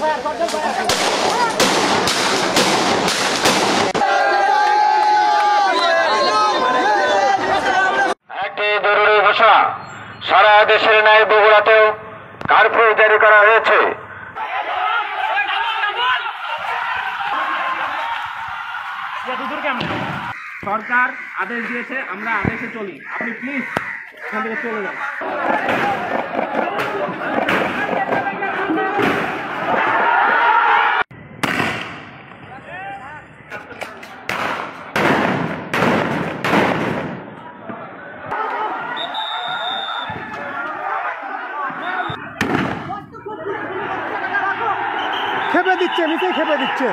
একটি জরুরি ঘোষণা, সারা দেশের ন্যায় বগুড়াতেও কারফিউ জারি করা হয়েছে। সরকার আদেশ দিয়েছে, আমরা আদেশে চলি। আপনি প্লিজ এখান থেকে চলে যান। খেপে দিচ্ছে, নিচে খেপে দিচ্ছে।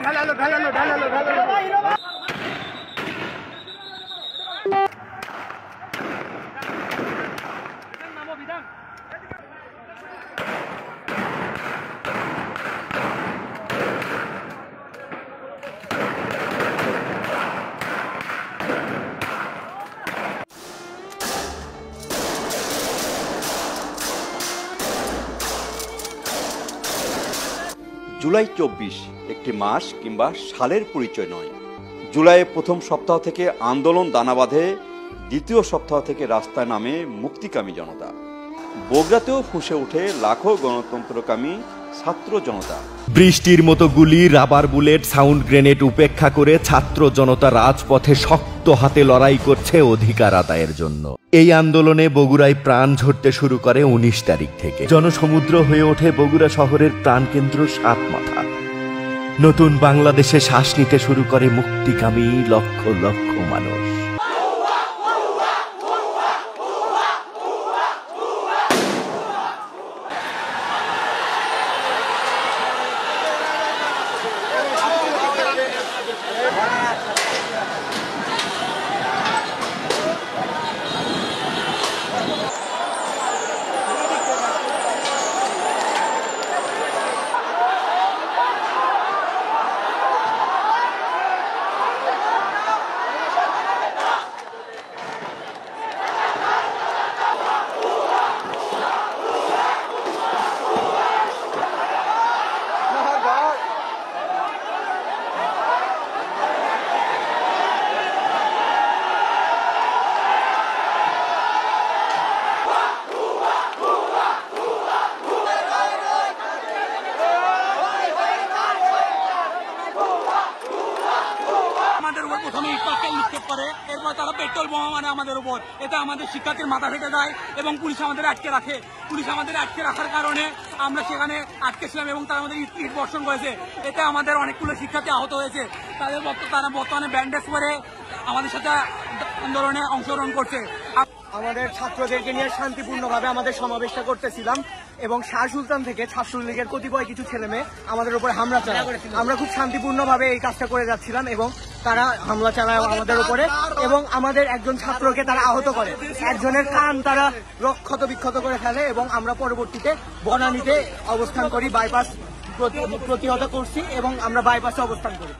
ঢালালো ঢালালো ঢালালো ঢালালো। জুলাই 24 একটি মাস কিংবা সালের পরিচয় নয়। জুলাইয়ের প্রথম সপ্তাহ থেকে আন্দোলন দানা বাঁধে, দ্বিতীয় সপ্তাহ থেকে রাস্তায় নামে মুক্তিকামী জনতা। বগুড়াতেও ফুঁসে ওঠে লাখো গণতন্ত্রকামী ছাত্র জনতা। বৃষ্টির মতো গুলি, রাবার বুলেট, সাউন্ড গ্রেনেড উপেক্ষা করে ছাত্র জনতা রাজপথে শক্ত হাতে লড়াই করছে অধিকার আদায়ের জন্য। এই আন্দোলনে বগুড়ায় প্রাণ ঝরতে শুরু করে 19 তারিখ থেকে। জনসমুদ্র হয়ে ওঠে বগুড়া শহরের প্রাণকেন্দ্র সাতমাথা। নতুন বাংলাদেশে শ্বাস নিতে শুরু করে মুক্তিকামী লক্ষ লক্ষ মানুষ। এরপর তারা পেট্রোল বোমা মানে আমাদের উপর। এটা আমাদের শিক্ষার্থীর মাথা ফেটে দেয় এবং পুলিশ আমাদের আটকে রাখে। পুলিশ আমাদের আটকে রাখার কারণে আমরা সেখানে আটকে ছিলাম এবং তারা আমাদের ইট বর্ষণ করেছে। এতে আমাদের অনেকগুলো শিক্ষার্থী আহত হয়েছে। তারা বর্তমানে ব্যান্ডেজ করে আমাদের সাথে আন্দোলনে অংশগ্রহণ করছে। আমাদের ছাত্রদেরকে নিয়ে শান্তিপূর্ণভাবে আমাদের সমাবেশটা করতেছিলাম এবং শাহ সুলতান থেকে ছাত্রলীগের কতিপয় কিছু ছেলে মেয়ে আমাদের উপরে হামলা চালায়। আমরা খুব শান্তিপূর্ণভাবে এই কাজটা করে যাচ্ছিলাম এবং তারা হামলা চালায় আমাদের উপরে এবং আমাদের একজন ছাত্রকে তারা আহত করে। একজনের কান তারা ক্ষত বিক্ষত করে ফেলে এবং আমরা পরবর্তীতে বনানীতে অবস্থান করি, বাইপাস প্রতিহত করছি এবং আমরা বাইপাসে অবস্থান করি।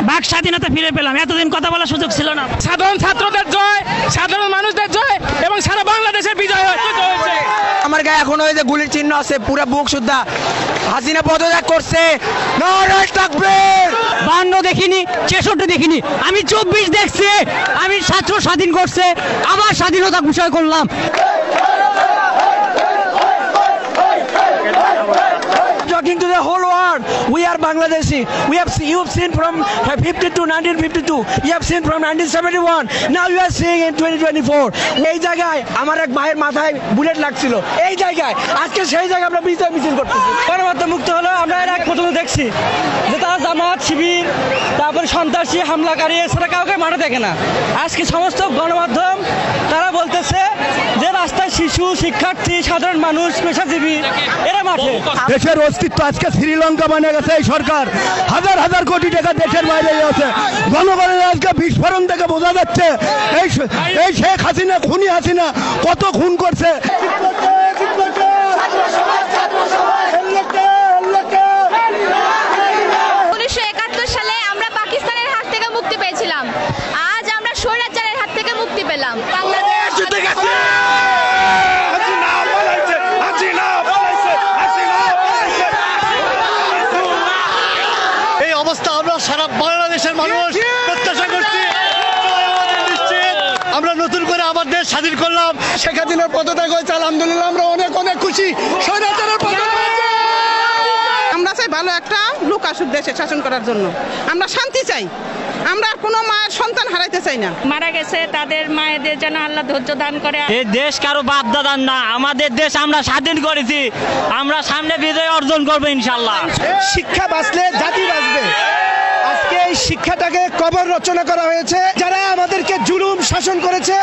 বাক স্বাধীনতা ফিরে পেলাম, এতদিন কথা বলার সুযোগ ছিল না। সাধারণ ছাত্রদের জয়, সাধারণ মানুষদের জয় এবং সারা বাংলাদেশের বিজয় হয়েছে। আমার গায়ে এখনো ওই যে গুলির চিহ্ন আছে, পুরো বুক সুদ্ধা। হাসিনা পদত্যাগ করছে, নারায়ে তাকবীর। 52 দেখিনি, 66 দেখিনি, আমি 24 দেখছি। আমি ছাত্র স্বাধীন করছে, আবার স্বাধীনতা ঘোষণা করলাম। Talking to the whole world, we are Bangladeshi. You have seen from 50 to 1952. You have seen from 1971. Now you are seeing in 2024. এই জায়গায় আমার এক ভাইয়ের মাথায় বুলেট লাগছিল, এই জায়গায় আজকে সেই জায়গায় আমরা বিজয় মিছিল করতেছি। গণমাধ্যম মুক্ত হলো, আমরা এর এক প্রথমে দেখছি যে তারা জামাত শিবির, তারপরে সন্ত্রাসী হামলাকারী এছাড়া কাউকে মাঠে দেখে না। আজকে সমস্ত গণমাধ্যম তারা বলতেছে যে রাস্তায় শিশু, শিক্ষার্থী, সাধারণ মানুষ, পেশাজীবী এরা মাঠে। দেশের অস্তিত্ব আজকে শ্রীলঙ্কা বানিয়ে গেছে এই সরকার। হাজার হাজার কোটি টাকা দেশের বাইরে আছে। জনগণের আজকে বিস্ফোরণ থেকে বোঝা যাচ্ছে এই শেখ হাসিনা, খুনি হাসিনা কত খুন করছে। 1971 সালে আমরা পাকিস্তানের হাত থেকে মুক্তি পেয়েছিলাম, আজ আমরা স্বৈরাচারের হাত থেকে মুক্তি পেলাম। বাংলাদেশ এই অবস্থা আমরা সারা বাংলাদেশের মানুষ প্রত্যাশা করছি। আমরা নতুন করে আবার দেশ স্বাধীন করলাম। শেখ হাসিনার পদত্যাগ হয়েছে, আলহামদুলিল্লাহ আমরা অনেক অনেক খুশি। স্বৈরাচারের পদত্যাগ হয়েছে। আমরা চাই ভালো একটা লোক আসুক দেশে শাসন করার জন্য। আমরা শান্তি চাই, আমরা কোনো মায়ের সন্তান হারাইতে চাই না। মারা গেছে তাদের মায়েদের যেন আল্লাহ ধৈর্য দান করে। এই দেশ কারো বাপ দাদার না, আমাদের দেশ আমরা স্বাধীন করেছি। আমরা সামনে বিজয় অর্জন করবো ইনশাল্লাহ। শিক্ষা বাঁচলে জাতি বাঁচবে। আজকে এই শিক্ষাটাকে কবর রচনা করা হয়েছে। যারা আমাদেরকে জুলুম শাসন করেছে,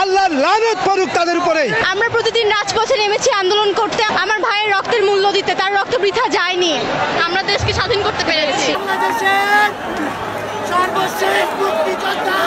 আল্লাহ লানত পড়ুক তাদের উপরে। আমরা প্রতিদিন রাজপথে নেমেছি আন্দোলন করতে, আমার ভাইয়ের রক্তের মূল্য দিতে। তার রক্ত বৃথা যায়নি, আমরা দেশকে স্বাধীন করতে পেরেছি। বাংলাদেশের সর্বশেষ মুক্তিযোদ্ধা